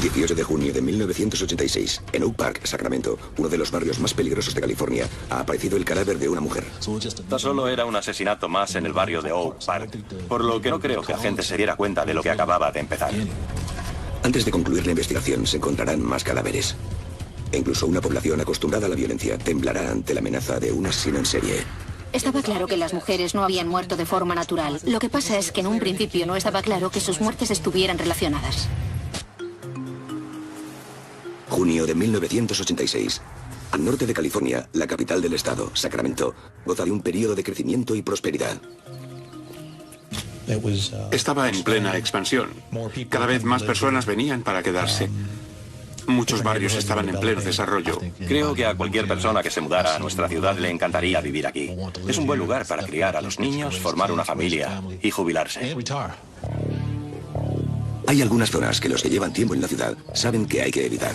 18 de junio de 1986, en Oak Park, Sacramento, uno de los barrios más peligrosos de California, ha aparecido el cadáver de una mujer. Tan solo era un asesinato más en el barrio de Oak Park, por lo que no creo que la gente se diera cuenta de lo que acababa de empezar. Antes de concluir la investigación, se encontrarán más cadáveres. E incluso una población acostumbrada a la violencia temblará ante la amenaza de un asesino en serie. Estaba claro que las mujeres no habían muerto de forma natural. Lo que pasa es que en un principio no estaba claro que sus muertes estuvieran relacionadas. Junio de 1986. Al norte de California, la capital del estado, Sacramento, goza de un periodo de crecimiento y prosperidad. Estaba en plena expansión. Cada vez más personas venían para quedarse. Muchos barrios estaban en pleno desarrollo. Creo que a cualquier persona que se mudara a nuestra ciudad le encantaría vivir aquí. Es un buen lugar para criar a los niños, formar una familia y jubilarse. Hay algunas zonas que los que llevan tiempo en la ciudad saben que hay que evitar.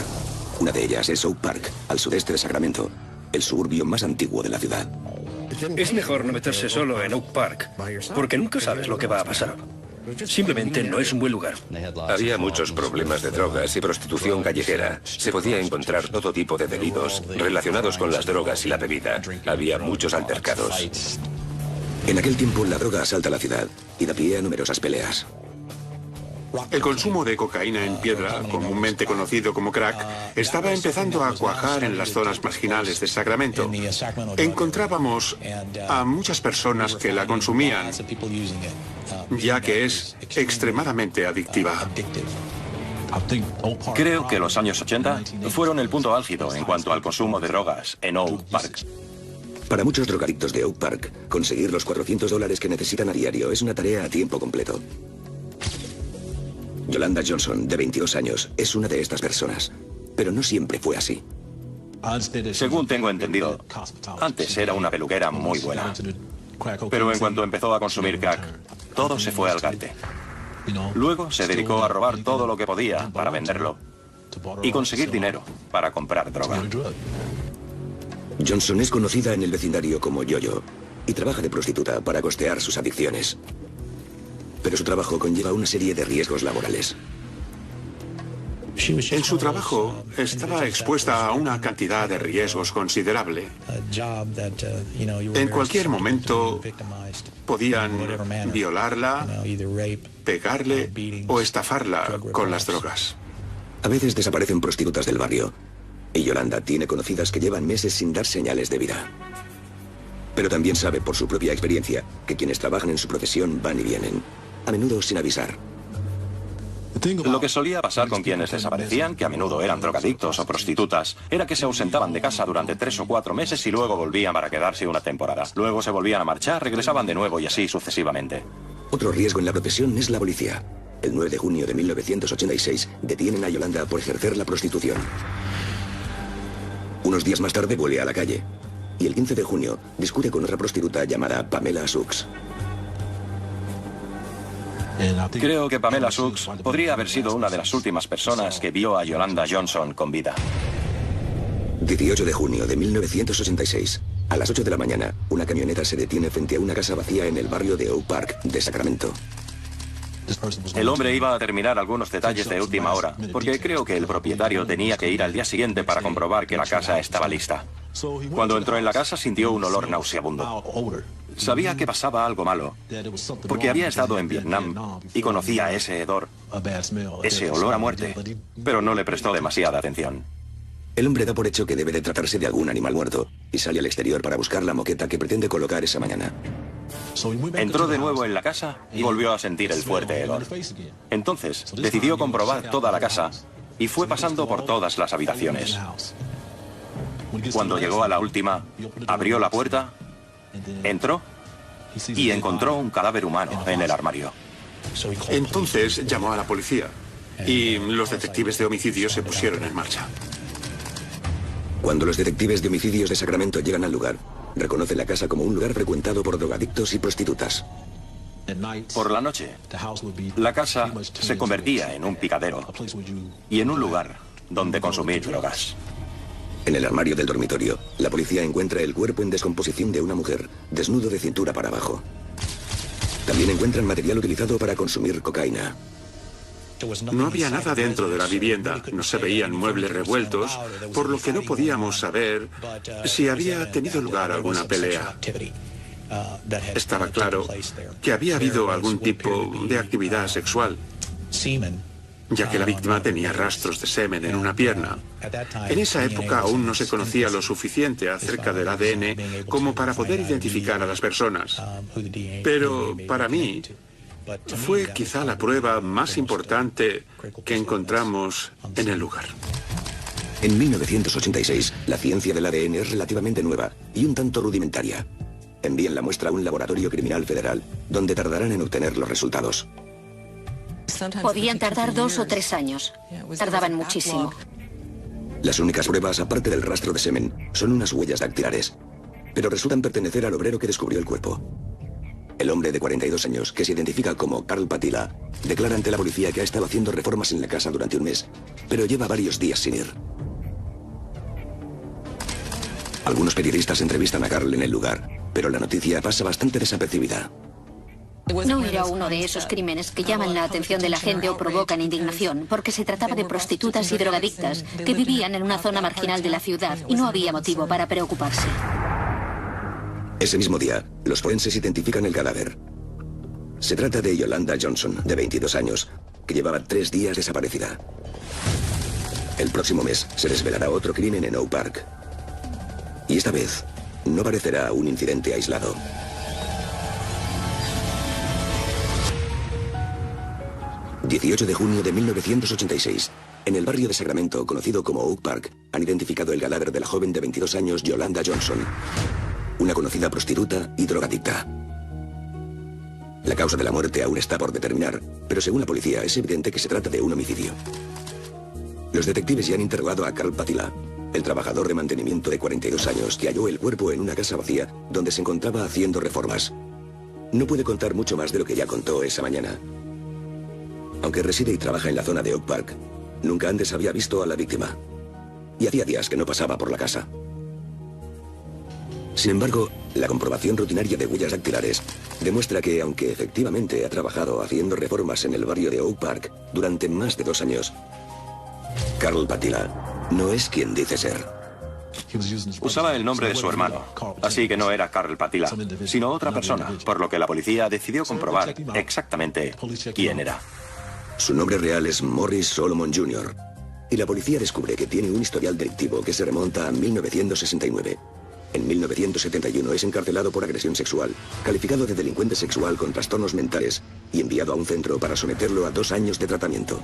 Una de ellas es Oak Park, al sudeste de Sacramento, el suburbio más antiguo de la ciudad. Es mejor no meterse solo en Oak Park, porque nunca sabes lo que va a pasar. Simplemente no es un buen lugar. Había muchos problemas de drogas y prostitución callejera. Se podía encontrar todo tipo de delitos relacionados con las drogas y la bebida. Había muchos altercados. En aquel tiempo la droga asalta la ciudad y da pie a numerosas peleas. El consumo de cocaína en piedra, comúnmente conocido como crack, estaba empezando a cuajar en las zonas marginales de Sacramento. Encontrábamos a muchas personas que la consumían, ya que es extremadamente adictiva. Creo que los años 80 fueron el punto álgido en cuanto al consumo de drogas en Oak Park. Para muchos drogadictos de Oak Park, conseguir los $400 que necesitan a diario es una tarea a tiempo completo. Yolanda Johnson, de 22 años, es una de estas personas. Pero no siempre fue así. Según tengo entendido, antes era una peluquera muy buena. Pero en cuanto empezó a consumir crack, todo se fue al garete. Luego se dedicó a robar todo lo que podía para venderlo y conseguir dinero para comprar droga. Johnson es conocida en el vecindario como Yo-Yo y trabaja de prostituta para costear sus adicciones. Pero su trabajo conlleva una serie de riesgos laborales. En su trabajo estaba expuesta a una cantidad de riesgos considerable. En cualquier momento podían violarla, pegarle o estafarla con las drogas. A veces desaparecen prostitutas del barrio y Yolanda tiene conocidas que llevan meses sin dar señales de vida. Pero también sabe por su propia experiencia que quienes trabajan en su profesión van y vienen, a menudo sin avisar. Lo que solía pasar con quienes desaparecían, que a menudo eran drogadictos o prostitutas, era que se ausentaban de casa durante 3 o 4 meses y luego volvían para quedarse una temporada. Luego se volvían a marchar, regresaban de nuevo y así sucesivamente. Otro riesgo en la profesión es la policía. El 9 de junio de 1986 detienen a Yolanda por ejercer la prostitución. Unos días más tarde vuelve a la calle. Y el 15 de junio discute con otra prostituta llamada Pamela Suggs. Creo que Pamela Suggs podría haber sido una de las últimas personas que vio a Yolanda Johnson con vida. 18 de junio de 1986. A las 8 de la mañana, una camioneta se detiene frente a una casa vacía en el barrio de Oak Park de Sacramento. El hombre iba a terminar algunos detalles de última hora, porque creo que el propietario tenía que ir al día siguiente para comprobar que la casa estaba lista. Cuando entró en la casa sintió un olor nauseabundo. Sabía que pasaba algo malo, porque había estado en Vietnam y conocía ese hedor, ese olor a muerte, pero no le prestó demasiada atención. El hombre da por hecho que debe de tratarse de algún animal muerto y sale al exterior para buscar la moqueta que pretende colocar esa mañana. Entró de nuevo en la casa y volvió a sentir el fuerte hedor. Entonces decidió comprobar toda la casa y fue pasando por todas las habitaciones. Cuando llegó a la última, abrió la puerta, entró y encontró un cadáver humano en el armario. Entonces llamó a la policía y los detectives de homicidios se pusieron en marcha. Cuando los detectives de homicidios de Sacramento llegan al lugar, reconoce la casa como un lugar frecuentado por drogadictos y prostitutas. Por la noche, la casa se convertía en un picadero y en un lugar donde consumir drogas. En el armario del dormitorio, la policía encuentra el cuerpo en descomposición de una mujer, desnudo de cintura para abajo. También encuentran material utilizado para consumir cocaína. No había nada dentro de la vivienda, no se veían muebles revueltos, por lo que no podíamos saber si había tenido lugar alguna pelea. Estaba claro que había habido algún tipo de actividad sexual, ya que la víctima tenía rastros de semen en una pierna. En esa época aún no se conocía lo suficiente acerca del ADN como para poder identificar a las personas. Pero para mí fue quizá la prueba más importante que encontramos en el lugar. En 1986, la ciencia del ADN es relativamente nueva y un tanto rudimentaria. Envían la muestra a un laboratorio criminal federal, donde tardarán en obtener los resultados. Podían tardar 2 o 3 años. Tardaban muchísimo. Las únicas pruebas, aparte del rastro de semen, son unas huellas dactilares, pero resultan pertenecer al obrero que descubrió el cuerpo. El hombre de 42 años, que se identifica como Carl Patila, declara ante la policía que ha estado haciendo reformas en la casa durante un mes, pero lleva varios días sin ir. Algunos periodistas entrevistan a Carl en el lugar, pero la noticia pasa bastante desapercibida. No era uno de esos crímenes que llaman la atención de la gente o provocan indignación, porque se trataba de prostitutas y drogadictas que vivían en una zona marginal de la ciudad y no había motivo para preocuparse. Ese mismo día, los forenses identifican el cadáver. Se trata de Yolanda Johnson, de 22 años, que llevaba 3 días desaparecida. El próximo mes se desvelará otro crimen en Oak Park. Y esta vez, no parecerá un incidente aislado. ...18 de junio de 1986... en el barrio de Sacramento, conocido como Oak Park... han identificado el cadáver de la joven de 22 años, Yolanda Johnson... una conocida prostituta y drogadicta. La causa de la muerte aún está por determinar... pero según la policía es evidente que se trata de un homicidio. Los detectives ya han interrogado a Carl Patila... el trabajador de mantenimiento de 42 años... que halló el cuerpo en una casa vacía... donde se encontraba haciendo reformas. No puede contar mucho más de lo que ya contó esa mañana. Aunque reside y trabaja en la zona de Oak Park, nunca antes había visto a la víctima. Y hacía días que no pasaba por la casa. Sin embargo, la comprobación rutinaria de huellas dactilares demuestra que, aunque efectivamente ha trabajado haciendo reformas en el barrio de Oak Park durante más de 2 años, Carl Patila no es quien dice ser. Usaba el nombre de su hermano, así que no era Carl Patila, sino otra persona, por lo que la policía decidió comprobar exactamente quién era. Su nombre real es Morris Solomon Jr. Y la policía descubre que tiene un historial delictivo que se remonta a 1969. En 1971 es encarcelado por agresión sexual, calificado de delincuente sexual con trastornos mentales y enviado a un centro para someterlo a 2 años de tratamiento.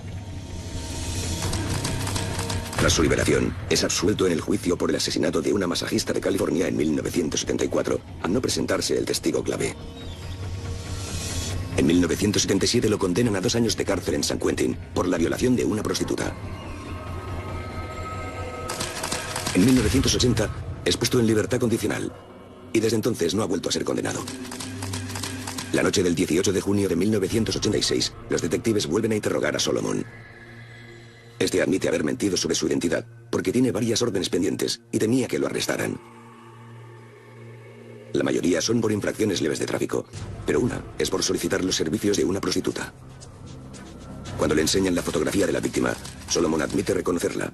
Tras su liberación, es absuelto en el juicio por el asesinato de una masajista de California en 1974, al no presentarse el testigo clave. En 1977 lo condenan a 2 años de cárcel en San Quentin por la violación de una prostituta. En 1980 es puesto en libertad condicional y desde entonces no ha vuelto a ser condenado. La noche del 18 de junio de 1986, los detectives vuelven a interrogar a Solomon. Este admite haber mentido sobre su identidad porque tiene varias órdenes pendientes y temía que lo arrestaran. La mayoría son por infracciones leves de tráfico, pero una es por solicitar los servicios de una prostituta. Cuando le enseñan la fotografía de la víctima, Solomon admite reconocerla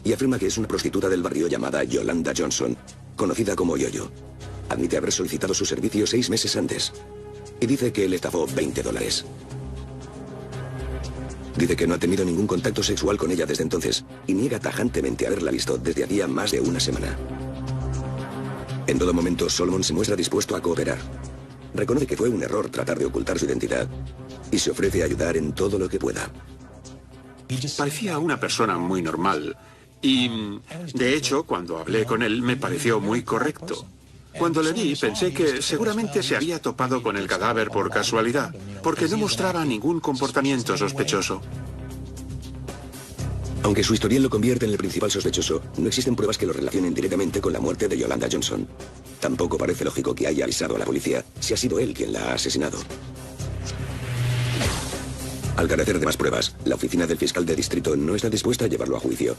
y afirma que es una prostituta del barrio llamada Yolanda Johnson, conocida como Yoyo. Admite haber solicitado sus servicios 6 meses antes y dice que le estafó $20. Dice que no ha tenido ningún contacto sexual con ella desde entonces y niega tajantemente haberla visto desde hacía más de 1 semana. En todo momento, Solomon se muestra dispuesto a cooperar. Reconoce que fue un error tratar de ocultar su identidad y se ofrece a ayudar en todo lo que pueda. Parecía una persona muy normal y, de hecho, cuando hablé con él me pareció muy correcto. Cuando le vi, pensé que seguramente se había topado con el cadáver por casualidad, porque no mostraba ningún comportamiento sospechoso. Aunque su historial lo convierte en el principal sospechoso, no existen pruebas que lo relacionen directamente con la muerte de Yolanda Johnson. Tampoco parece lógico que haya avisado a la policía si ha sido él quien la ha asesinado. Al carecer de más pruebas, la oficina del fiscal de distrito no está dispuesta a llevarlo a juicio.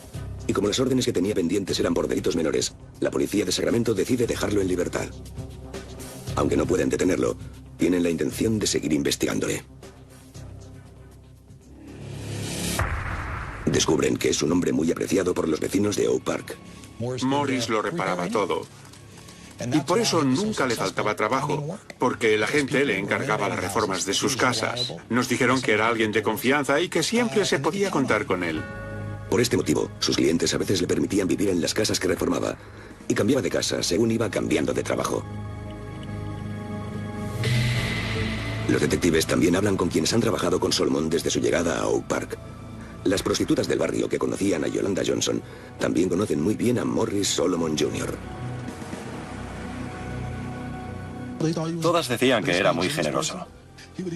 Y como las órdenes que tenía pendientes eran por delitos menores, la policía de Sacramento decide dejarlo en libertad. Aunque no pueden detenerlo, tienen la intención de seguir investigándole. Descubren que es un hombre muy apreciado por los vecinos de Oak Park. Morris lo reparaba todo. Y por eso nunca le faltaba trabajo, porque la gente le encargaba las reformas de sus casas. Nos dijeron que era alguien de confianza y que siempre se podía contar con él. Por este motivo, sus clientes a veces le permitían vivir en las casas que reformaba y cambiaba de casa según iba cambiando de trabajo. Los detectives también hablan con quienes han trabajado con Solomon desde su llegada a Oak Park. Las prostitutas del barrio que conocían a Yolanda Johnson también conocen muy bien a Morris Solomon Jr. Todas decían que era muy generoso.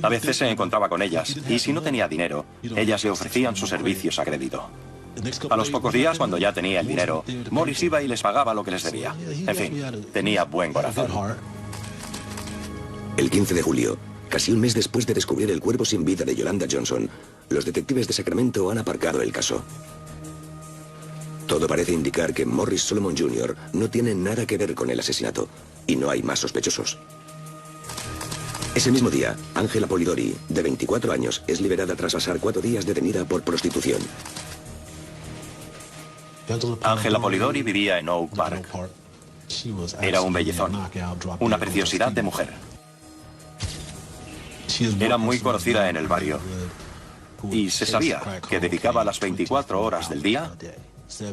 A veces se encontraba con ellas y si no tenía dinero, ellas le ofrecían sus servicios a crédito. A los pocos días, cuando ya tenía el dinero, Morris iba y les pagaba lo que les debía. En fin, tenía buen corazón. El 15 de julio, casi un mes después de descubrir el cuerpo sin vida de Yolanda Johnson, los detectives de Sacramento han aparcado el caso. Todo parece indicar que Morris Solomon Jr. no tiene nada que ver con el asesinato y no hay más sospechosos. Ese mismo día, Angela Polidori, de 24 años, es liberada tras pasar 4 días detenida por prostitución. Angela Polidori vivía en Oak Park. Era un bellezón, una preciosidad de mujer. Era muy conocida en el barrio y se sabía que dedicaba las 24 horas del día,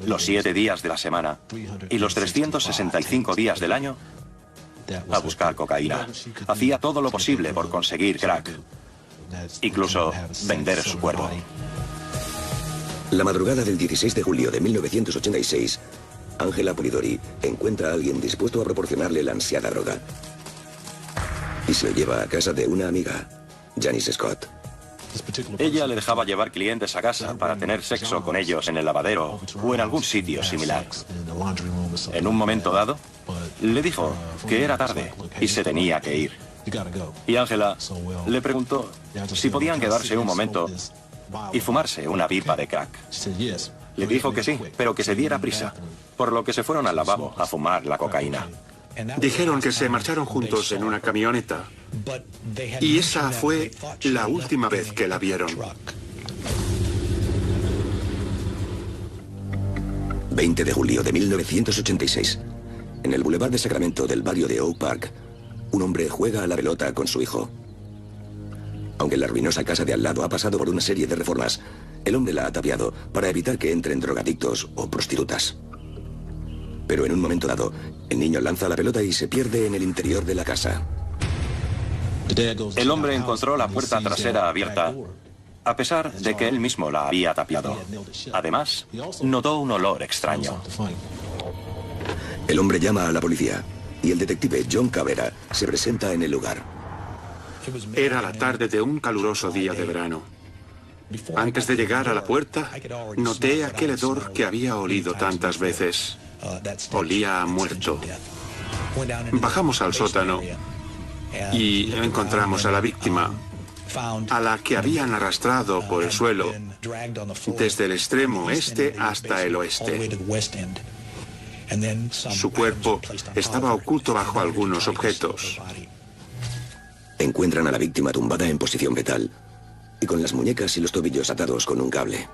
los 7 días de la semana y los 365 días del año a buscar cocaína. Hacía todo lo posible por conseguir crack, incluso vender su cuerpo. La madrugada del 16 de julio de 1986, Angela Polidori encuentra a alguien dispuesto a proporcionarle la ansiada droga y se lo lleva a casa de una amiga, Janice Scott. Ella le dejaba llevar clientes a casa para tener sexo con ellos en el lavadero o en algún sitio similar. En un momento dado, le dijo que era tarde y se tenía que ir. Y Angela le preguntó si podían quedarse un momento y fumarse una pipa de crack. Le dijo que sí, pero que se diera prisa, por lo que se fueron al lavabo a fumar la cocaína. Dijeron que se marcharon juntos en una camioneta. Y esa fue la última vez que la vieron. 20 de julio de 1986. En el Boulevard de Sacramento del barrio de Oak Park, un hombre juega a la pelota con su hijo. Aunque la ruinosa casa de al lado ha pasado por una serie de reformas, el hombre la ha tapiado para evitar que entren drogadictos o prostitutas. Pero en un momento dado, el niño lanza la pelota y se pierde en el interior de la casa. El hombre encontró la puerta trasera abierta, a pesar de que él mismo la había tapiado. Además, notó un olor extraño. El hombre llama a la policía y el detective John Cabrera se presenta en el lugar. Era la tarde de un caluroso día de verano. Antes de llegar a la puerta, noté aquel hedor que había olido tantas veces. Olía a muerto. Bajamos al sótano y encontramos a la víctima, a la que habían arrastrado por el suelo desde el extremo este hasta el oeste. Su cuerpo estaba oculto bajo algunos objetos. Encuentran a la víctima tumbada en posición fetal y con las muñecas y los tobillos atados con un cable.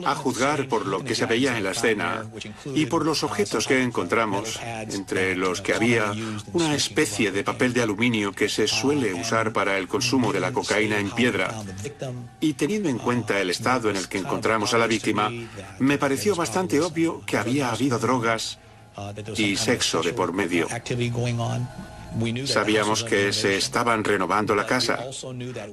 A juzgar por lo que se veía en la escena y por los objetos que encontramos, entre los que había una especie de papel de aluminio que se suele usar para el consumo de la cocaína en piedra, y teniendo en cuenta el estado en el que encontramos a la víctima, me pareció bastante obvio que había habido drogas y sexo de por medio. Sabíamos que se estaban renovando la casa,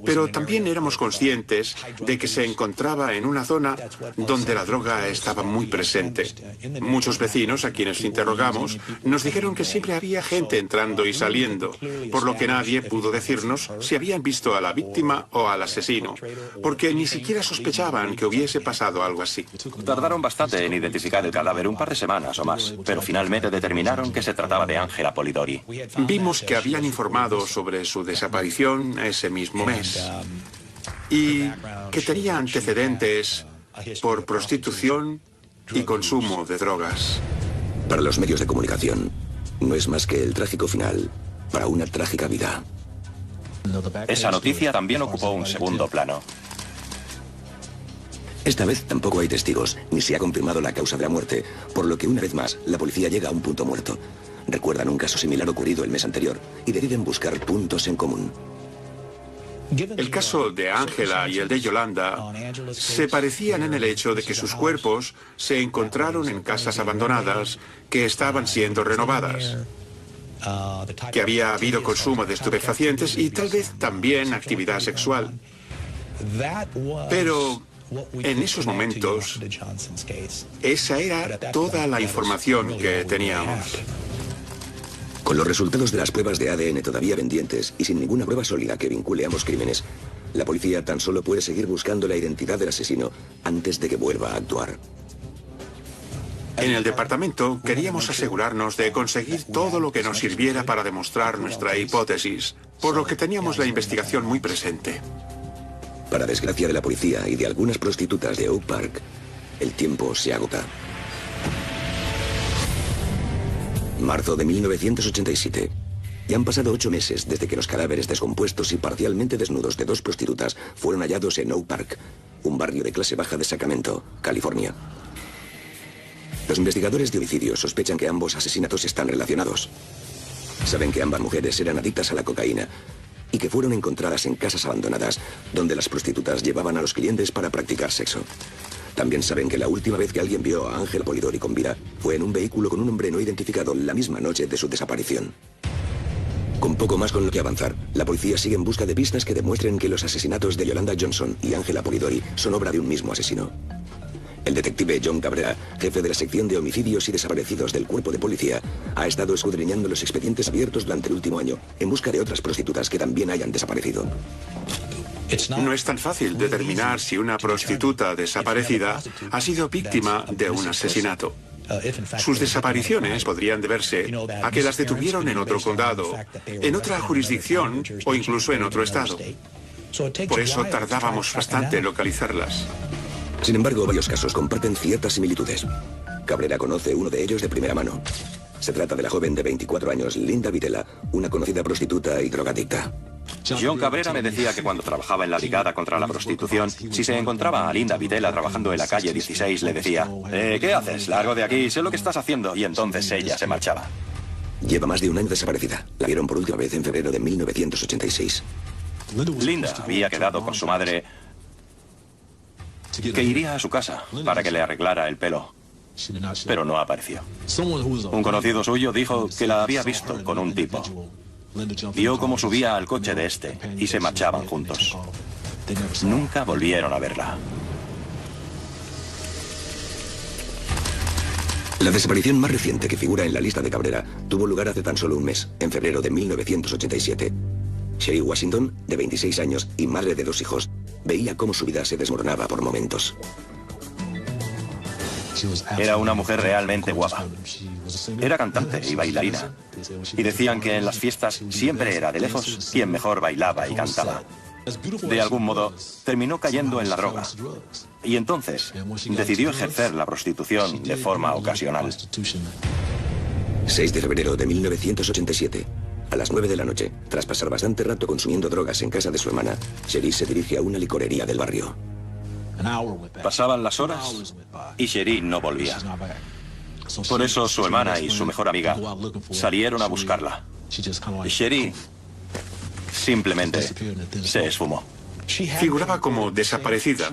pero también éramos conscientes de que se encontraba en una zona donde la droga estaba muy presente. Muchos vecinos a quienes interrogamos nos dijeron que siempre había gente entrando y saliendo, por lo que nadie pudo decirnos si habían visto a la víctima o al asesino, porque ni siquiera sospechaban que hubiese pasado algo así. Tardaron bastante en identificar el cadáver, un par de semanas o más, pero finalmente determinaron que se trataba de Angela Polidori. Vimos que habían informado sobre su desaparición ese mismo mes y que tenía antecedentes por prostitución y consumo de drogas. Para los medios de comunicación, no es más que el trágico final para una trágica vida. Esa noticia también ocupó un segundo plano. Esta vez tampoco hay testigos, ni se ha confirmado la causa de la muerte, por lo que una vez más la policía llega a un punto muerto. Recuerdan un caso similar ocurrido el mes anterior y deciden buscar puntos en común. El caso de Angela y el de Yolanda se parecían en el hecho de que sus cuerpos se encontraron en casas abandonadas que estaban siendo renovadas, que había habido consumo de estupefacientes y tal vez también actividad sexual. Pero en esos momentos, esa era toda la información que teníamos. Con los resultados de las pruebas de ADN todavía pendientes y sin ninguna prueba sólida que vincule ambos crímenes, la policía tan solo puede seguir buscando la identidad del asesino antes de que vuelva a actuar. En el departamento queríamos asegurarnos de conseguir todo lo que nos sirviera para demostrar nuestra hipótesis, por lo que teníamos la investigación muy presente. Para desgracia de la policía y de algunas prostitutas de Oak Park, el tiempo se agota. Marzo de 1987. Ya han pasado 8 meses desde que los cadáveres descompuestos y parcialmente desnudos de 2 prostitutas fueron hallados en Oak Park, un barrio de clase baja de Sacramento, California. Los investigadores de homicidios sospechan que ambos asesinatos están relacionados. Saben que ambas mujeres eran adictas a la cocaína y que fueron encontradas en casas abandonadas donde las prostitutas llevaban a los clientes para practicar sexo. También saben que la última vez que alguien vio a Ángel Polidori con vida fue en un vehículo con un hombre no identificado la misma noche de su desaparición. Con poco más con lo que avanzar, la policía sigue en busca de pistas que demuestren que los asesinatos de Yolanda Johnson y Ángela Polidori son obra de un mismo asesino. El detective John Cabrera, jefe de la sección de homicidios y desaparecidos del cuerpo de policía, ha estado escudriñando los expedientes abiertos durante el último año en busca de otras prostitutas que también hayan desaparecido. No es tan fácil determinar si una prostituta desaparecida ha sido víctima de un asesinato. Sus desapariciones podrían deberse a que las detuvieron en otro condado, en otra jurisdicción o incluso en otro estado. Por eso tardábamos bastante en localizarlas. Sin embargo, varios casos comparten ciertas similitudes. Cabrera conoce uno de ellos de primera mano. Se trata de la joven de 24 años, Linda Vitela, una conocida prostituta y drogadicta. John Cabrera me decía que cuando trabajaba en la Brigada contra la Prostitución, si se encontraba a Linda Vitela trabajando en la calle 16, le decía: ¿qué haces? Largo de aquí, sé lo que estás haciendo. Y entonces ella se marchaba. Lleva más de un año desaparecida. La vieron por última vez en febrero de 1986. Linda había quedado con su madre que iría a su casa para que le arreglara el pelo, pero no apareció. Un conocido suyo dijo que la había visto con un tipo. Vio cómo subía al coche de este y se marchaban juntos. Nunca volvieron a verla. La desaparición más reciente que figura en la lista de Cabrera tuvo lugar hace tan solo un mes, en febrero de 1987. Sherry Washington, de 26 años y madre de 2 hijos, veía cómo su vida se desmoronaba por momentos. Era una mujer realmente guapa. Era cantante y bailarina. Y decían que en las fiestas siempre era de lejos quien mejor bailaba y cantaba. De algún modo, terminó cayendo en la droga. Y entonces decidió ejercer la prostitución de forma ocasional. 6 de febrero de 1987. A las 9 de la noche, tras pasar bastante rato consumiendo drogas en casa de su hermana, Sherry se dirige a una licorería del barrio. Pasaban las horas y Sherry no volvía. Por eso su hermana y su mejor amiga salieron a buscarla. Sherry simplemente se esfumó. Figuraba como desaparecida.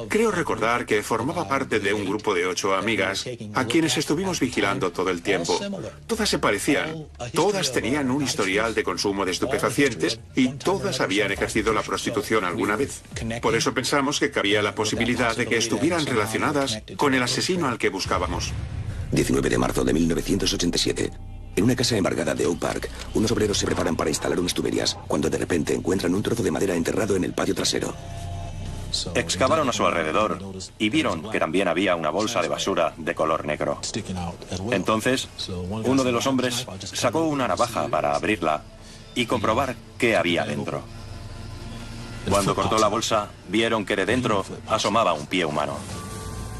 Creo recordar que formaba parte de un grupo de 8 amigas a quienes estuvimos vigilando todo el tiempo. Todas se parecían, todas tenían un historial de consumo de estupefacientes y todas habían ejercido la prostitución alguna vez. Por eso pensamos que cabía la posibilidad de que estuvieran relacionadas con el asesino al que buscábamos. 19 de marzo de 1987. En una casa embargada de Oak Park, unos obreros se preparan para instalar unas tuberías, cuando de repente encuentran un trozo de madera enterrado en el patio trasero. Excavaron a su alrededor y vieron que también había una bolsa de basura de color negro. Entonces, uno de los hombres sacó una navaja para abrirla y comprobar qué había dentro. Cuando cortó la bolsa, vieron que de dentro asomaba un pie humano.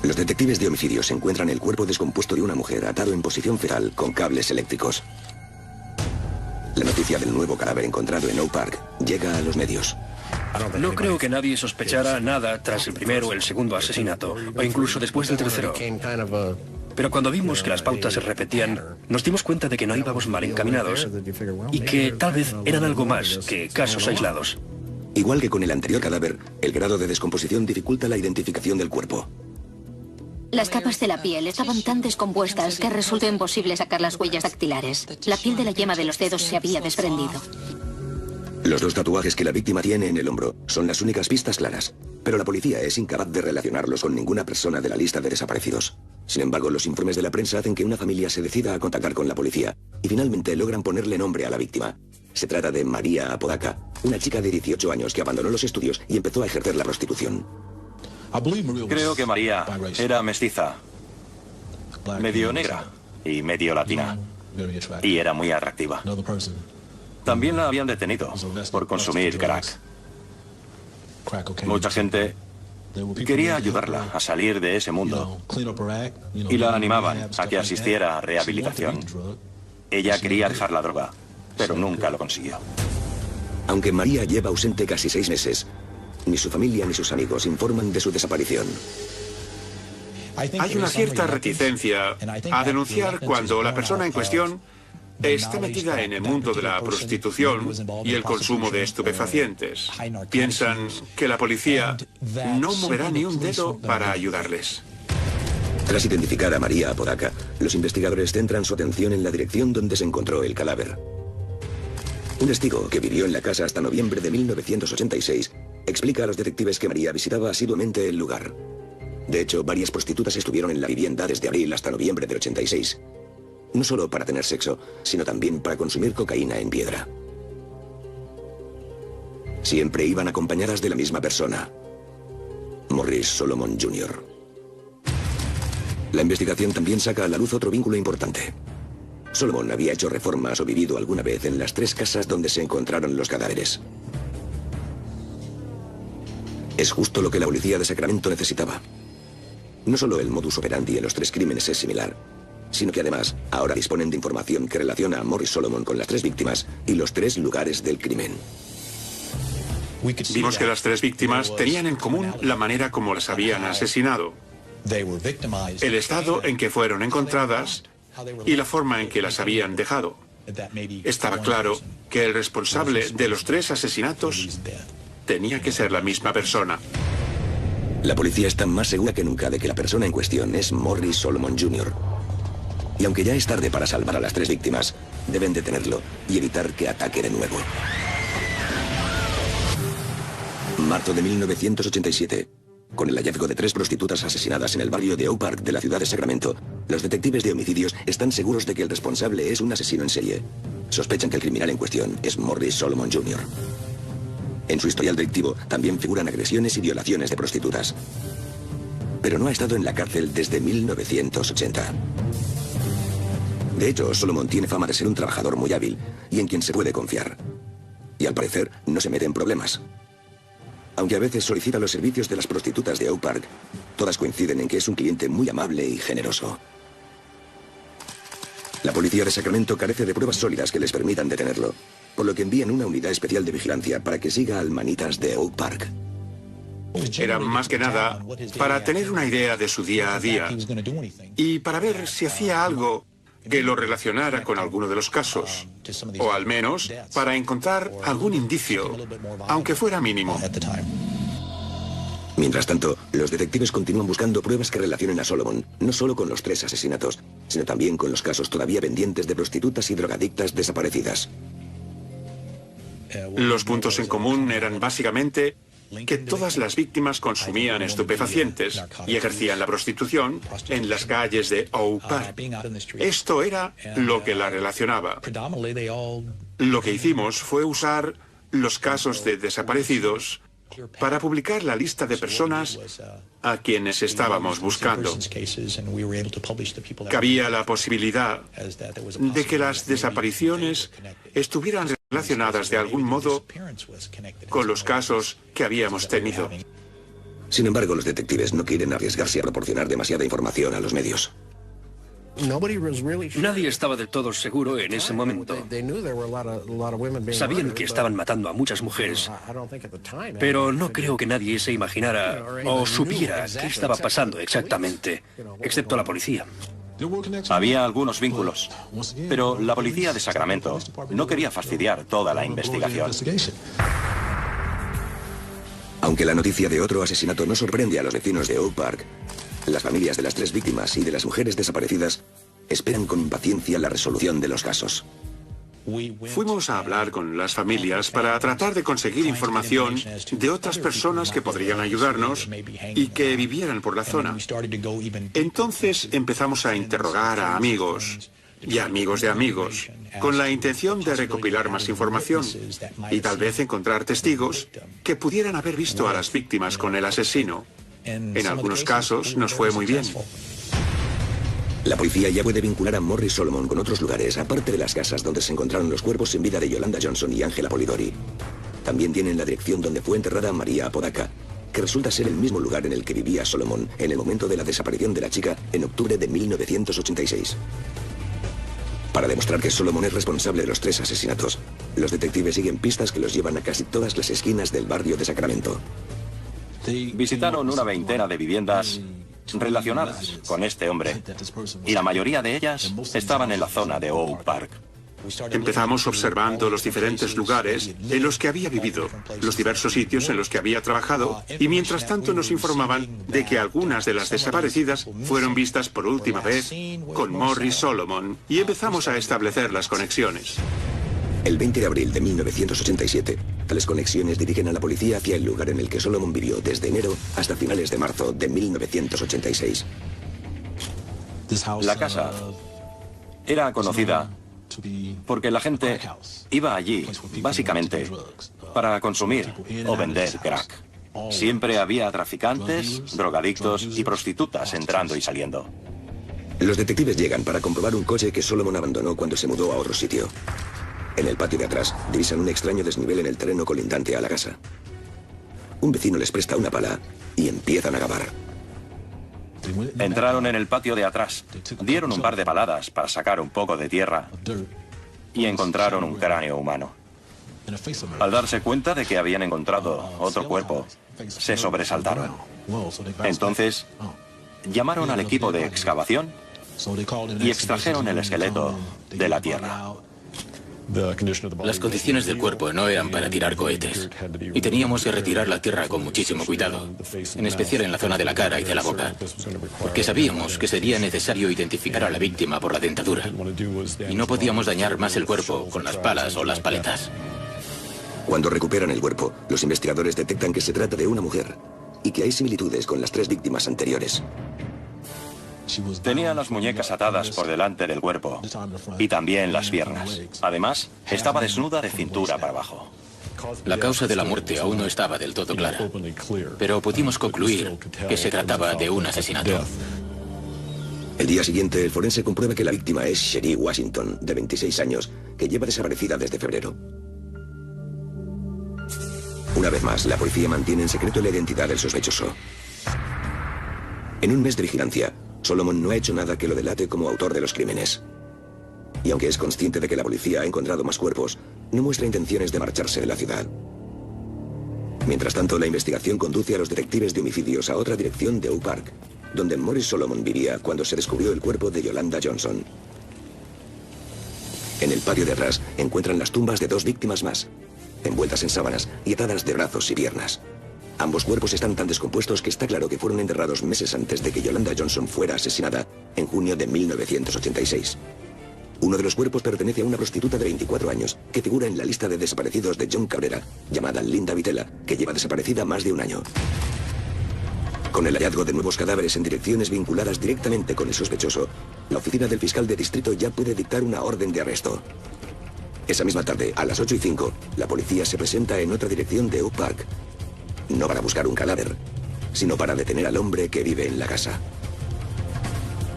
Los detectives de homicidios encuentran el cuerpo descompuesto de una mujer atado en posición fetal con cables eléctricos. La noticia del nuevo cadáver encontrado en Oak Park llega a los medios. No creo que nadie sospechara nada tras el primero o el segundo asesinato, o incluso después del tercero. Pero cuando vimos que las pautas se repetían, nos dimos cuenta de que no íbamos mal encaminados y que tal vez eran algo más que casos aislados. Igual que con el anterior cadáver, el grado de descomposición dificulta la identificación del cuerpo. Las capas de la piel estaban tan descompuestas que resultó imposible sacar las huellas dactilares. La piel de la yema de los dedos se había desprendido. Los 2 tatuajes que la víctima tiene en el hombro son las únicas pistas claras, pero la policía es incapaz de relacionarlos con ninguna persona de la lista de desaparecidos. Sin embargo, los informes de la prensa hacen que una familia se decida a contactar con la policía y finalmente logran ponerle nombre a la víctima. Se trata de María Apodaca, una chica de 18 años que abandonó los estudios y empezó a ejercer la prostitución. Creo que María era mestiza, medio negra y medio latina, y era muy atractiva. También la habían detenido por consumir crack. Mucha gente quería ayudarla a salir de ese mundo y la animaban a que asistiera a rehabilitación. Ella quería dejar la droga, pero nunca lo consiguió. Aunque María lleva ausente casi 6 meses, ni su familia ni sus amigos informan de su desaparición. Hay una cierta reticencia a denunciar cuando la persona en cuestión está metida en el mundo de la prostitución y el consumo de estupefacientes. Piensan que la policía no moverá ni un dedo para ayudarles. Tras identificar a María Apodaca, los investigadores centran su atención en la dirección donde se encontró el cadáver. Un testigo que vivió en la casa hasta noviembre de 1986 explica a los detectives que María visitaba asiduamente el lugar. De hecho, varias prostitutas estuvieron en la vivienda desde abril hasta noviembre del 86. No solo para tener sexo, sino también para consumir cocaína en piedra. Siempre iban acompañadas de la misma persona, Morris Solomon Jr. La investigación también saca a la luz otro vínculo importante. Solomon había hecho reformas o vivido alguna vez en las 3 casas donde se encontraron los cadáveres. Es justo lo que la policía de Sacramento necesitaba. No solo el modus operandi en los 3 crímenes es similar, sino que además ahora disponen de información que relaciona a Morris Solomon con las 3 víctimas y los 3 lugares del crimen. Vimos que las 3 víctimas tenían en común la manera como las habían asesinado, el estado en que fueron encontradas y la forma en que las habían dejado. Estaba claro que el responsable de los 3 asesinatos tenía que ser la misma persona. La policía está más segura que nunca de que la persona en cuestión es Morris Solomon Jr. Y aunque ya es tarde para salvar a las 3 víctimas, deben detenerlo y evitar que ataque de nuevo. Marzo de 1987. Con el hallazgo de 3 prostitutas asesinadas en el barrio de Oak Park de la ciudad de Sacramento, los detectives de homicidios están seguros de que el responsable es un asesino en serie. Sospechan que el criminal en cuestión es Morris Solomon Jr. En su historial delictivo también figuran agresiones y violaciones de prostitutas. Pero no ha estado en la cárcel desde 1980. De hecho, Solomon tiene fama de ser un trabajador muy hábil y en quien se puede confiar. Y al parecer no se mete en problemas. Aunque a veces solicita los servicios de las prostitutas de Oak Park, todas coinciden en que es un cliente muy amable y generoso. La policía de Sacramento carece de pruebas sólidas que les permitan detenerlo, por lo que envían una unidad especial de vigilancia para que siga al manitas de Oak Park. Era más que nada para tener una idea de su día a día y para ver si hacía algo que lo relacionara con alguno de los casos, o al menos para encontrar algún indicio, aunque fuera mínimo. Mientras tanto, los detectives continúan buscando pruebas que relacionen a Solomon, no solo con los 3 asesinatos, sino también con los casos todavía pendientes de prostitutas y drogadictas desaparecidas. Los puntos en común eran básicamente que todas las víctimas consumían estupefacientes y ejercían la prostitución en las calles de Oak Park. Esto era lo que la relacionaba. Lo que hicimos fue usar los casos de desaparecidos para publicar la lista de personas a quienes estábamos buscando. Cabía la posibilidad de que las desapariciones estuvieran relacionadas de algún modo con los casos que habíamos tenido. Sin embargo, los detectives no quieren arriesgarse a proporcionar demasiada información a los medios. Nadie estaba del todo seguro en ese momento. Sabían que estaban matando a muchas mujeres, pero no creo que nadie se imaginara o supiera qué estaba pasando exactamente, excepto la policía. Había algunos vínculos, pero la policía de Sacramento no quería fastidiar toda la investigación. Aunque la noticia de otro asesinato no sorprende a los vecinos de Oak Park, las familias de las 3 víctimas y de las mujeres desaparecidas esperan con impaciencia la resolución de los casos. Fuimos a hablar con las familias para tratar de conseguir información de otras personas que podrían ayudarnos y que vivieran por la zona. Entonces empezamos a interrogar a amigos y amigos de amigos, con la intención de recopilar más información y tal vez encontrar testigos que pudieran haber visto a las víctimas con el asesino. En algunos casos nos fue muy bien. La policía ya puede vincular a Morris Solomon con otros lugares, aparte de las casas donde se encontraron los cuerpos sin vida de Yolanda Johnson y Angela Polidori. También tienen la dirección donde fue enterrada María Apodaca, que resulta ser el mismo lugar en el que vivía Solomon en el momento de la desaparición de la chica en octubre de 1986. Para demostrar que Solomon es responsable de los 3 asesinatos, los detectives siguen pistas que los llevan a casi todas las esquinas del barrio de Sacramento. Visitaron una veintena de viviendas relacionadas con este hombre, y la mayoría de ellas estaban en la zona de Oak Park. Empezamos observando los diferentes lugares en los que había vivido, los diversos sitios en los que había trabajado, y mientras tanto nos informaban de que algunas de las desaparecidas fueron vistas por última vez con Morris Solomon, y empezamos a establecer las conexiones. El 20 de abril de 1987, tales conexiones dirigen a la policía hacia el lugar en el que Solomon vivió desde enero hasta finales de marzo de 1986. La casa era conocida porque la gente iba allí, básicamente, para consumir o vender crack. Siempre había traficantes, drogadictos y prostitutas entrando y saliendo. Los detectives llegan para comprobar un coche que Solomon abandonó cuando se mudó a otro sitio. En el patio de atrás, divisan un extraño desnivel en el terreno colindante a la casa. Un vecino les presta una pala y empiezan a cavar. Entraron en el patio de atrás, dieron un par de paladas para sacar un poco de tierra y encontraron un cráneo humano. Al darse cuenta de que habían encontrado otro cuerpo, se sobresaltaron. Entonces, llamaron al equipo de excavación y extrajeron el esqueleto de la tierra. Las condiciones del cuerpo no eran para tirar cohetes y teníamos que retirar la tierra con muchísimo cuidado, en especial en la zona de la cara y de la boca, porque sabíamos que sería necesario identificar a la víctima por la dentadura y no podíamos dañar más el cuerpo con las palas o las paletas. Cuando recuperan el cuerpo, los investigadores detectan que se trata de una mujer y que hay similitudes con las 3 víctimas anteriores. Tenía las muñecas atadas por delante del cuerpo y también las piernas. Además, estaba desnuda de cintura para abajo. La causa de la muerte aún no estaba del todo clara, pero pudimos concluir que se trataba de un asesinato. El día siguiente, el forense comprueba que la víctima es Sheree Washington, de 26 años, que lleva desaparecida desde febrero. Una vez más, la policía mantiene en secreto la identidad del sospechoso. En un mes de vigilancia, Solomon no ha hecho nada que lo delate como autor de los crímenes. Y aunque es consciente de que la policía ha encontrado más cuerpos, no muestra intenciones de marcharse de la ciudad. Mientras tanto, la investigación conduce a los detectives de homicidios a otra dirección de Oak Park, donde Morris Solomon vivía cuando se descubrió el cuerpo de Yolanda Johnson. En el patio de atrás encuentran las tumbas de 2 víctimas más, envueltas en sábanas y atadas de brazos y piernas. Ambos cuerpos están tan descompuestos que está claro que fueron enterrados meses antes de que Yolanda Johnson fuera asesinada, en junio de 1986. Uno de los cuerpos pertenece a una prostituta de 24 años, que figura en la lista de desaparecidos de John Cabrera, llamada Linda Vitela, que lleva desaparecida más de un año. Con el hallazgo de nuevos cadáveres en direcciones vinculadas directamente con el sospechoso, la oficina del fiscal de distrito ya puede dictar una orden de arresto. Esa misma tarde, a las 8:05, la policía se presenta en otra dirección de Oak Park. No para buscar un cadáver, sino para detener al hombre que vive en la casa.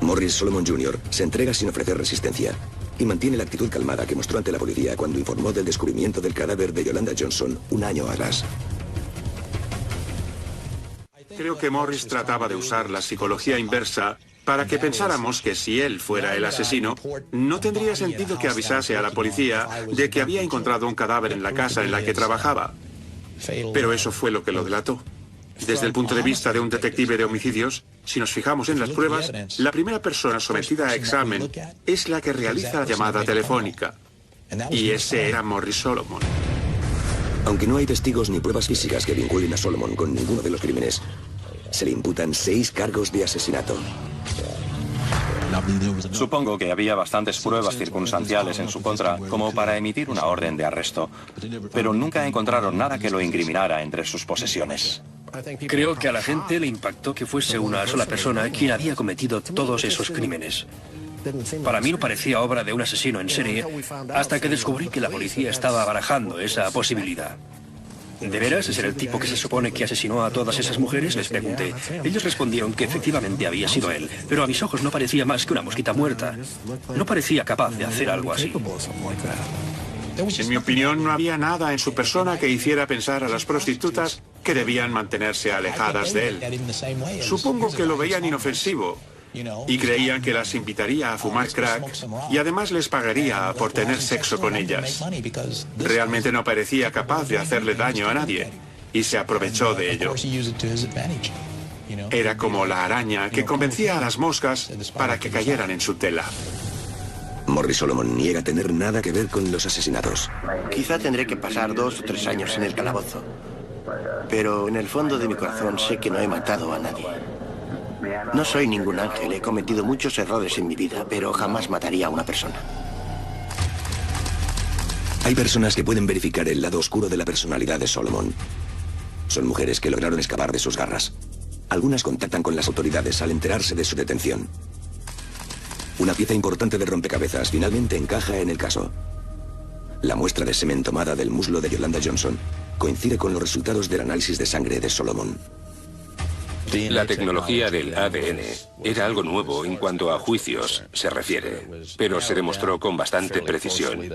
Morris Solomon Jr. se entrega sin ofrecer resistencia y mantiene la actitud calmada que mostró ante la policía cuando informó del descubrimiento del cadáver de Yolanda Johnson un año atrás. Creo que Morris trataba de usar la psicología inversa para que pensáramos que si él fuera el asesino, no tendría sentido que avisase a la policía de que había encontrado un cadáver en la casa en la que trabajaba. Pero eso fue lo que lo delató. Desde el punto de vista de un detective de homicidios, si nos fijamos en las pruebas, la primera persona sometida a examen es la que realiza la llamada telefónica. Y ese era Morris Solomon. Aunque no hay testigos ni pruebas físicas que vinculen a Solomon con ninguno de los crímenes, se le imputan 6 cargos de asesinato. Supongo que había bastantes pruebas circunstanciales en su contra como para emitir una orden de arresto, pero nunca encontraron nada que lo incriminara entre sus posesiones. Creo que a la gente le impactó que fuese una sola persona quien había cometido todos esos crímenes. Para mí no parecía obra de un asesino en serie hasta que descubrí que la policía estaba barajando esa posibilidad. ¿De veras es el tipo que se supone que asesinó a todas esas mujeres?, les pregunté. Ellos respondieron que efectivamente había sido él, pero a mis ojos no parecía más que una mosquita muerta. No parecía capaz de hacer algo así. En mi opinión, no había nada en su persona que hiciera pensar a las prostitutas que debían mantenerse alejadas de él. Supongo que lo veían inofensivo y creían que las invitaría a fumar crack y además les pagaría por tener sexo con ellas. Realmente no parecía capaz de hacerle daño a nadie y se aprovechó de ello. Era como la araña que convencía a las moscas para que cayeran en su tela. Morris Solomon niega tener nada que ver con los asesinatos. Quizá tendré que pasar 2 o 3 años en el calabozo, pero en el fondo de mi corazón sé que no he matado a nadie. No soy ningún ángel, he cometido muchos errores en mi vida, pero jamás mataría a una persona. Hay personas que pueden verificar el lado oscuro de la personalidad de Solomon. Son mujeres que lograron escapar de sus garras. Algunas contactan con las autoridades al enterarse de su detención. Una pieza importante de rompecabezas finalmente encaja en el caso. La muestra de semen tomada del muslo de Yolanda Johnson coincide con los resultados del análisis de sangre de Solomon. La tecnología del ADN era algo nuevo en cuanto a juicios se refiere, pero se demostró con bastante precisión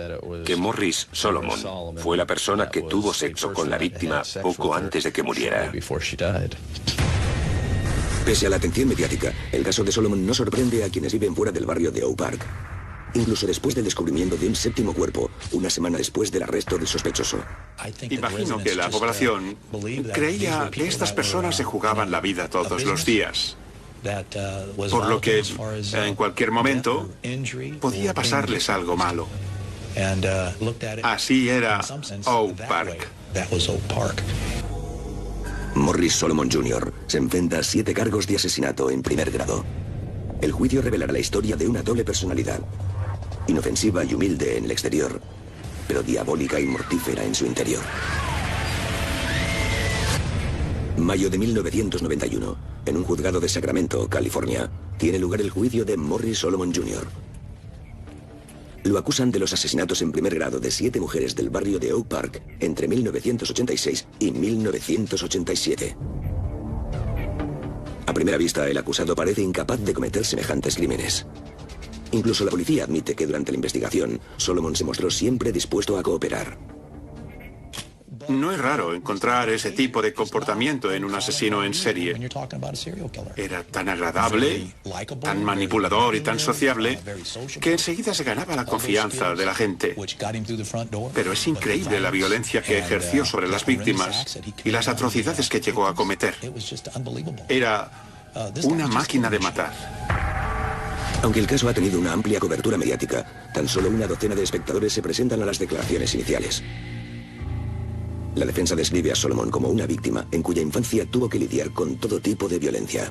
que Morris Solomon fue la persona que tuvo sexo con la víctima poco antes de que muriera. Pese a la atención mediática, el caso de Solomon no sorprende a quienes viven fuera del barrio de Oak Park. Incluso después del descubrimiento de un 7º cuerpo, una semana después del arresto del sospechoso. Imagino que la población creía que estas personas se jugaban la vida todos los días, por lo que en cualquier momento podía pasarles algo malo. Así era Oak Park. Morris Solomon Jr. se enfrenta a 7 cargos de asesinato en primer grado. El juicio revelará la historia de una doble personalidad. Inofensiva y humilde en el exterior, pero diabólica y mortífera en su interior. Mayo de 1991, en un juzgado de Sacramento, California, tiene lugar el juicio de Morris Solomon Jr. Lo acusan de los asesinatos en primer grado de 7 mujeres del barrio de Oak Park entre 1986 y 1987. A primera vista, el acusado parece incapaz de cometer semejantes crímenes. Incluso la policía admite que durante la investigación, Solomon se mostró siempre dispuesto a cooperar. No es raro encontrar ese tipo de comportamiento en un asesino en serie. Era tan agradable, tan manipulador y tan sociable, que enseguida se ganaba la confianza de la gente. Pero es increíble la violencia que ejerció sobre las víctimas y las atrocidades que llegó a cometer. Era una máquina de matar. Aunque el caso ha tenido una amplia cobertura mediática, tan solo una docena de espectadores se presentan a las declaraciones iniciales. La defensa describe a Solomon como una víctima en cuya infancia tuvo que lidiar con todo tipo de violencia.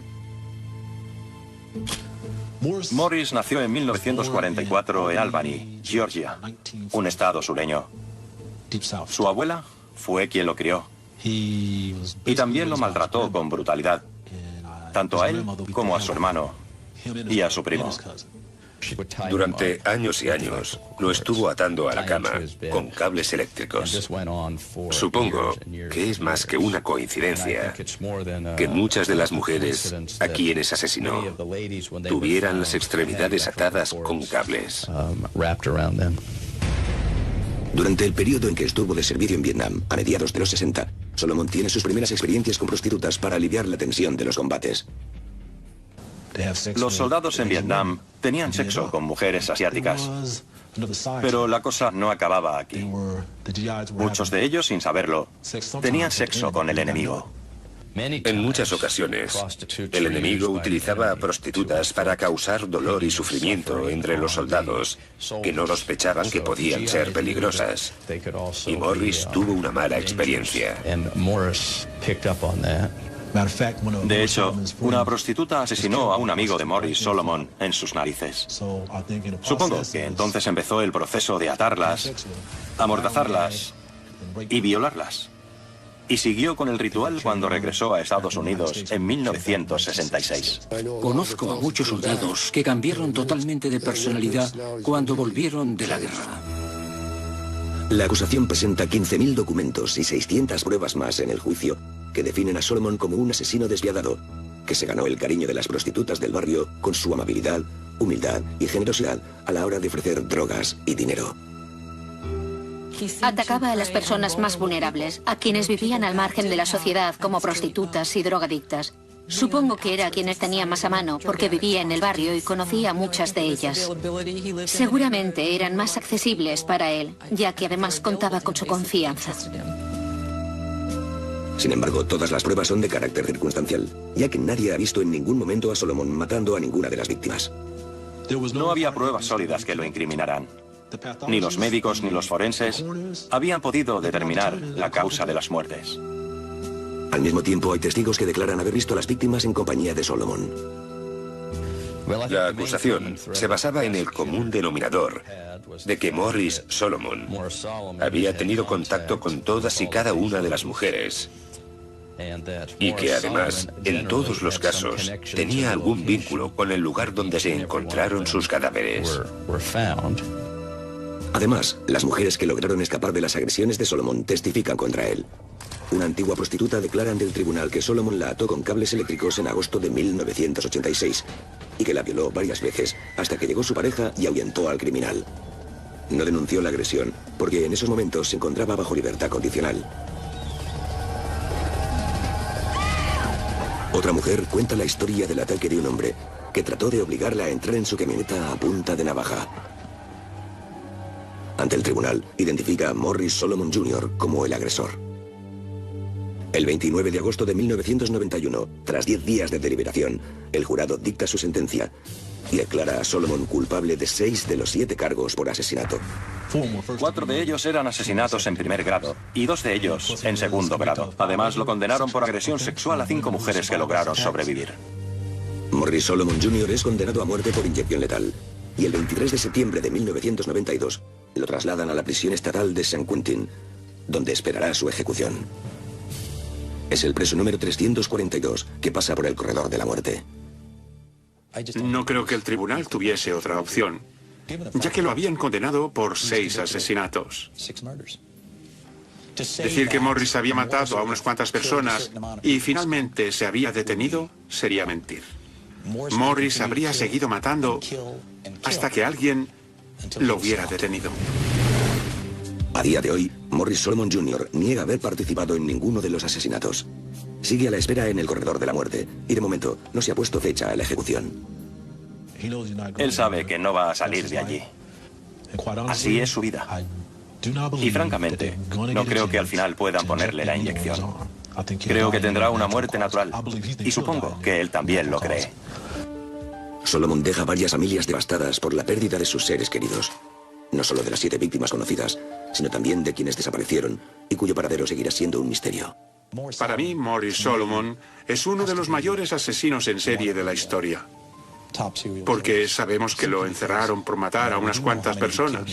Morris nació en 1944 en Albany, Georgia, un estado sureño. Su abuela fue quien lo crió. Y también lo maltrató con brutalidad, tanto a él como a su hermano y a su primo. Durante años y años lo estuvo atando a la cama con cables eléctricos. Supongo que es más que una coincidencia que muchas de las mujeres a quienes asesinó tuvieran las extremidades atadas con cables. Durante el periodo en que estuvo de servicio en Vietnam, a mediados de los 60, Solomon tiene sus primeras experiencias con prostitutas para aliviar la tensión de los combates. Los soldados en Vietnam tenían sexo con mujeres asiáticas. Pero la cosa no acababa aquí. Muchos de ellos, sin saberlo, tenían sexo con el enemigo. En muchas ocasiones, el enemigo utilizaba a prostitutas para causar dolor y sufrimiento entre los soldados, que no sospechaban que podían ser peligrosas. Y Morris tuvo una mala experiencia. De hecho, una prostituta asesinó a un amigo de Morris, Solomon, en sus narices. Supongo que entonces empezó el proceso de atarlas, amordazarlas y violarlas. Y siguió con el ritual cuando regresó a Estados Unidos en 1966. Conozco a muchos soldados que cambiaron totalmente de personalidad cuando volvieron de la guerra. La acusación presenta 15.000 documentos y 600 pruebas más en el juicio que definen a Solomon como un asesino despiadado, que se ganó el cariño de las prostitutas del barrio con su amabilidad, humildad y generosidad a la hora de ofrecer drogas y dinero. Atacaba a las personas más vulnerables, a quienes vivían al margen de la sociedad como prostitutas y drogadictas. Supongo que era a quienes tenía más a mano porque vivía en el barrio y conocía a muchas de ellas. Seguramente eran más accesibles para él, ya que además contaba con su confianza. Sin embargo, todas las pruebas son de carácter circunstancial, ya que nadie ha visto en ningún momento a Solomon matando a ninguna de las víctimas. No había pruebas sólidas que lo incriminaran. Ni los médicos ni los forenses habían podido determinar la causa de las muertes. Al mismo tiempo, hay testigos que declaran haber visto a las víctimas en compañía de Solomon. La acusación se basaba en el común denominador de que Morris Solomon había tenido contacto con todas y cada una de las mujeres y que además, en todos los casos, tenía algún vínculo con el lugar donde se encontraron sus cadáveres. Además, las mujeres que lograron escapar de las agresiones de Solomon testifican contra él. Una antigua prostituta declara ante el tribunal que Solomon la ató con cables eléctricos en agosto de 1986 y que la violó varias veces hasta que llegó su pareja y ahuyentó al criminal. No denunció la agresión porque en esos momentos se encontraba bajo libertad condicional. Otra mujer cuenta la historia del ataque de un hombre que trató de obligarla a entrar en su camioneta a punta de navaja. Ante el tribunal, identifica a Morris Solomon Jr. como el agresor. El 29 de agosto de 1991, tras 10 días de deliberación, el jurado dicta su sentencia y declara a Solomon culpable de 6 de los 7 cargos por asesinato. 4 de ellos eran asesinatos en primer grado y 2 de ellos en segundo grado. Además, lo condenaron por agresión sexual a 5 mujeres que lograron sobrevivir. Morris Solomon Jr. es condenado a muerte por inyección letal y el 23 de septiembre de 1992 lo trasladan a la prisión estatal de San Quentin, donde esperará su ejecución. Es el preso número 342 que pasa por el corredor de la muerte. No creo que el tribunal tuviese otra opción, ya que lo habían condenado por 6 asesinatos. Decir que Morris había matado a unas cuantas personas y finalmente se había detenido sería mentir. Morris habría seguido matando hasta que alguien lo hubiera detenido. A día de hoy, Morris Solomon Jr. niega haber participado en ninguno de los asesinatos. Sigue a la espera en el corredor de la muerte y de momento no se ha puesto fecha a la ejecución. Él sabe que no va a salir de allí. Así es su vida. Y francamente, no creo que al final puedan ponerle la inyección. Creo que tendrá una muerte natural y supongo que él también lo cree. Solomon deja varias familias devastadas por la pérdida de sus seres queridos. No solo de las 7 víctimas conocidas, sino también de quienes desaparecieron y cuyo paradero seguirá siendo un misterio. Para mí, Morris Solomon es uno de los mayores asesinos en serie de la historia. Porque sabemos que lo encerraron por matar a unas cuantas personas.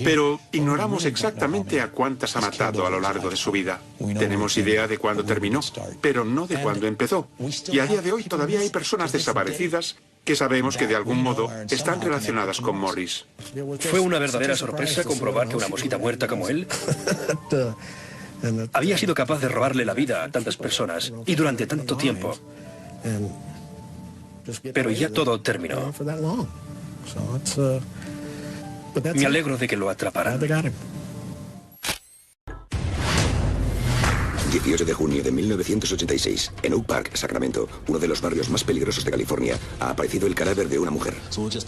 Pero ignoramos exactamente a cuántas ha matado a lo largo de su vida. Tenemos idea de cuándo terminó, pero no de cuándo empezó. Y a día de hoy todavía hay personas desaparecidas que sabemos que de algún modo están relacionadas con Morris. Fue una verdadera sorpresa comprobar que una mosquita muerta como él había sido capaz de robarle la vida a tantas personas y durante tanto tiempo. Pero ya todo terminó. Me alegro de que lo atraparan. 18 de junio de 1986, en Oak Park, Sacramento, uno de los barrios más peligrosos de California, ha aparecido el cadáver de una mujer.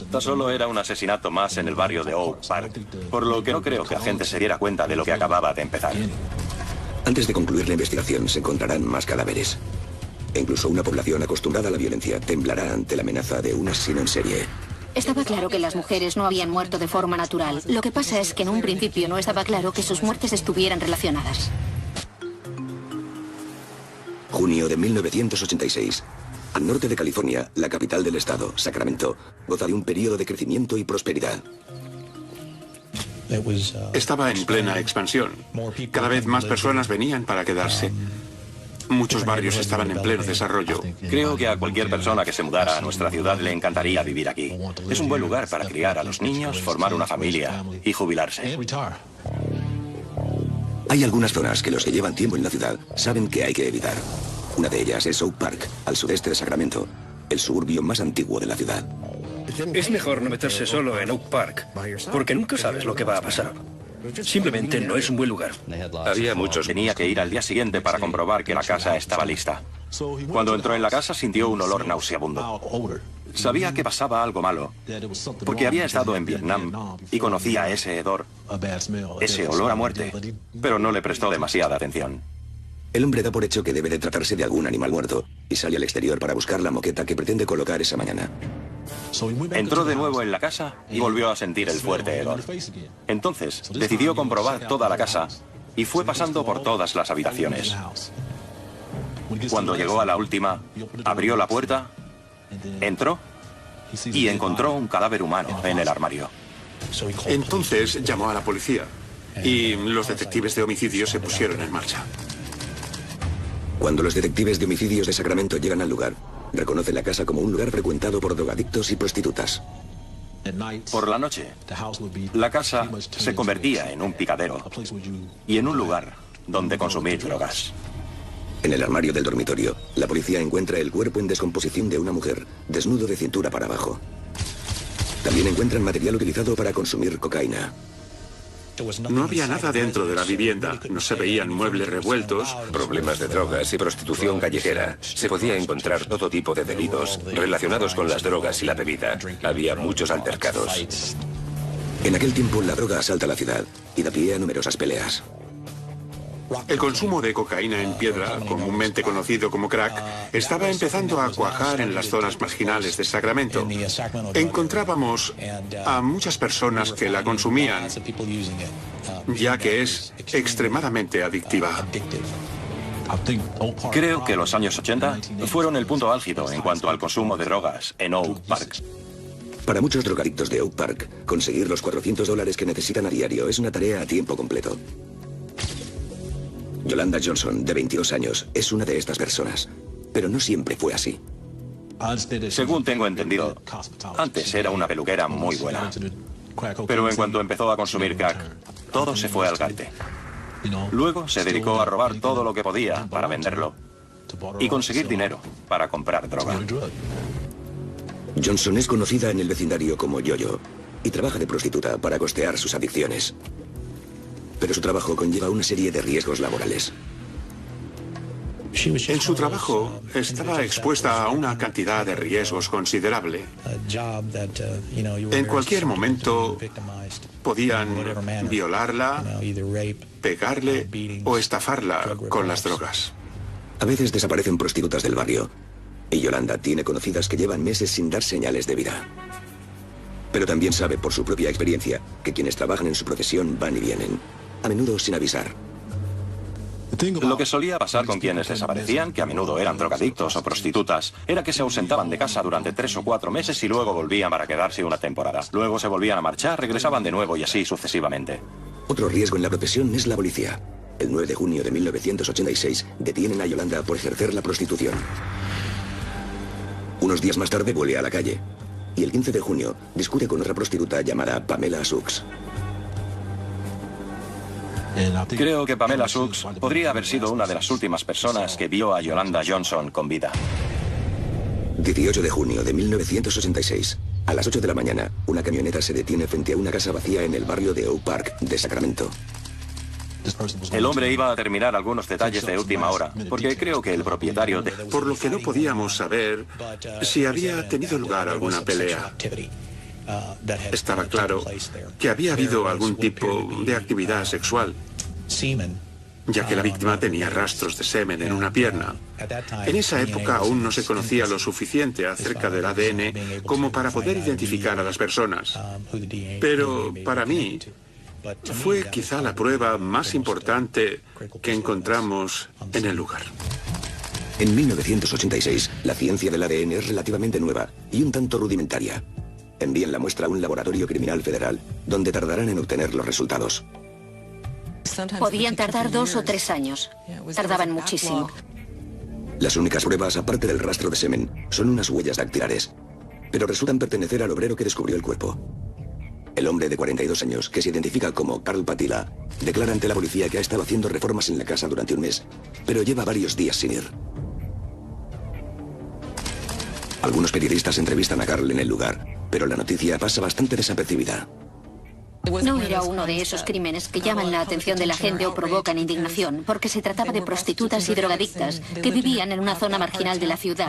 Tan solo era un asesinato más en el barrio de Oak Park, por lo que no creo que la gente se diera cuenta de lo que acababa de empezar. Antes de concluir la investigación, se encontrarán más cadáveres. E incluso una población acostumbrada a la violencia temblará ante la amenaza de un asesino en serie. Estaba claro que las mujeres no habían muerto de forma natural. Lo que pasa es que en un principio no estaba claro que sus muertes estuvieran relacionadas. Junio de 1986. Al norte de California, la capital del estado, Sacramento, goza de un periodo de crecimiento y prosperidad. Estaba en plena expansión. Cada vez más personas venían para quedarse. Muchos barrios estaban en pleno desarrollo. Creo que a cualquier persona que se mudara a nuestra ciudad le encantaría vivir aquí. Es un buen lugar para criar a los niños, formar una familia y jubilarse. Hay algunas zonas que los que llevan tiempo en la ciudad saben que hay que evitar. Una de ellas es Oak Park, al sudeste de Sacramento, el suburbio más antiguo de la ciudad. Es mejor no meterse solo en Oak Park, porque nunca sabes lo que va a pasar. Simplemente no es un buen lugar. Había muchos. Tenía que ir al día siguiente para comprobar que la casa estaba lista. Cuando entró en la casa sintió un olor nauseabundo. Sabía que pasaba algo malo, porque había estado en Vietnam y conocía ese hedor, ese olor a muerte, pero no le prestó demasiada atención. El hombre da por hecho que debe de tratarse de algún animal muerto y sale al exterior para buscar la moqueta que pretende colocar esa mañana. Entró de nuevo en la casa y volvió a sentir el fuerte hedor. Entonces decidió comprobar toda la casa y fue pasando por todas las habitaciones. Cuando llegó a la última, abrió la puerta, entró y encontró un cadáver humano en el armario. Entonces llamó a la policía y los detectives de homicidios se pusieron en marcha. Cuando los detectives de homicidios de Sacramento llegan al lugar, reconocen la casa como un lugar frecuentado por drogadictos y prostitutas. Por la noche, la casa se convertía en un picadero y en un lugar donde consumir drogas. En el armario del dormitorio, la policía encuentra el cuerpo en descomposición de una mujer, desnudo de cintura para abajo. También encuentran material utilizado para consumir cocaína. No había nada dentro de la vivienda. No se veían muebles revueltos. Problemas de drogas y prostitución callejera. Se podía encontrar todo tipo de delitos relacionados con las drogas y la bebida. Había muchos altercados. En aquel tiempo, la droga asalta la ciudad y da pie a numerosas peleas. El consumo de cocaína en piedra, comúnmente conocido como crack, estaba empezando a cuajar en las zonas marginales de Sacramento. Encontrábamos a muchas personas que la consumían, ya que es extremadamente adictiva. Creo que los años 80 fueron el punto álgido en cuanto al consumo de drogas en Oak Park. Para muchos drogadictos de Oak Park, conseguir los $400 que necesitan a diario es una tarea a tiempo completo. Yolanda Johnson, de 22 años, es una de estas personas. Pero no siempre fue así. Según tengo entendido, antes era una peluquera muy buena. Pero en cuanto empezó a consumir crack, todo se fue al garete. Luego se dedicó a robar todo lo que podía para venderlo y conseguir dinero para comprar droga. Johnson es conocida en el vecindario como Yo-Yo y trabaja de prostituta para costear sus adicciones. Pero su trabajo conlleva una serie de riesgos laborales. En su trabajo estaba expuesta a una cantidad de riesgos considerable. En cualquier momento podían violarla, pegarle o estafarla con las drogas. A veces desaparecen prostitutas del barrio y Yolanda tiene conocidas que llevan meses sin dar señales de vida. Pero también sabe por su propia experiencia que quienes trabajan en su profesión van y vienen, a menudo sin avisar. Lo que solía pasar con quienes desaparecían, que a menudo eran drogadictos o prostitutas, era que se ausentaban de casa durante 3 o 4 meses y luego volvían para quedarse una temporada. Luego se volvían a marchar, regresaban de nuevo y así sucesivamente. Otro riesgo en la profesión es la policía. El 9 de junio de 1986 detienen a Yolanda por ejercer la prostitución. Unos días más tarde vuelve a la calle. Y el 15 de junio discute con otra prostituta llamada Pamela Suggs. Creo que Pamela Suggs podría haber sido una de las últimas personas que vio a Yolanda Johnson con vida. 18 de junio de 1986. A las 8 de la mañana, una camioneta se detiene frente a una casa vacía en el barrio de Oak Park de Sacramento. El hombre iba a terminar algunos detalles de última hora, porque creo que el propietario de... Por lo que no podíamos saber si había tenido lugar alguna pelea. Estaba claro que había habido algún tipo de actividad sexual, ya que la víctima tenía rastros de semen en una pierna. En esa época aún no se conocía lo suficiente acerca del ADN como para poder identificar a las personas. Pero para mí fue quizá la prueba más importante que encontramos en el lugar. En 1986, la ciencia del ADN es relativamente nueva y un tanto rudimentaria. Envíen la muestra a un laboratorio criminal federal, donde tardarán en obtener los resultados. Podían tardar 2 o 3 años. Tardaban muchísimo. Las únicas pruebas, aparte del rastro de semen, son unas huellas dactilares, pero resultan pertenecer al obrero que descubrió el cuerpo. El hombre de 42 años, que se identifica como Karl Patila, declara ante la policía que ha estado haciendo reformas en la casa durante un mes, pero lleva varios días sin ir. Algunos periodistas entrevistan a Karl en el lugar, pero la noticia pasa bastante desapercibida. No era uno de esos crímenes que llaman la atención de la gente o provocan indignación, porque se trataba de prostitutas y drogadictas que vivían en una zona marginal de la ciudad.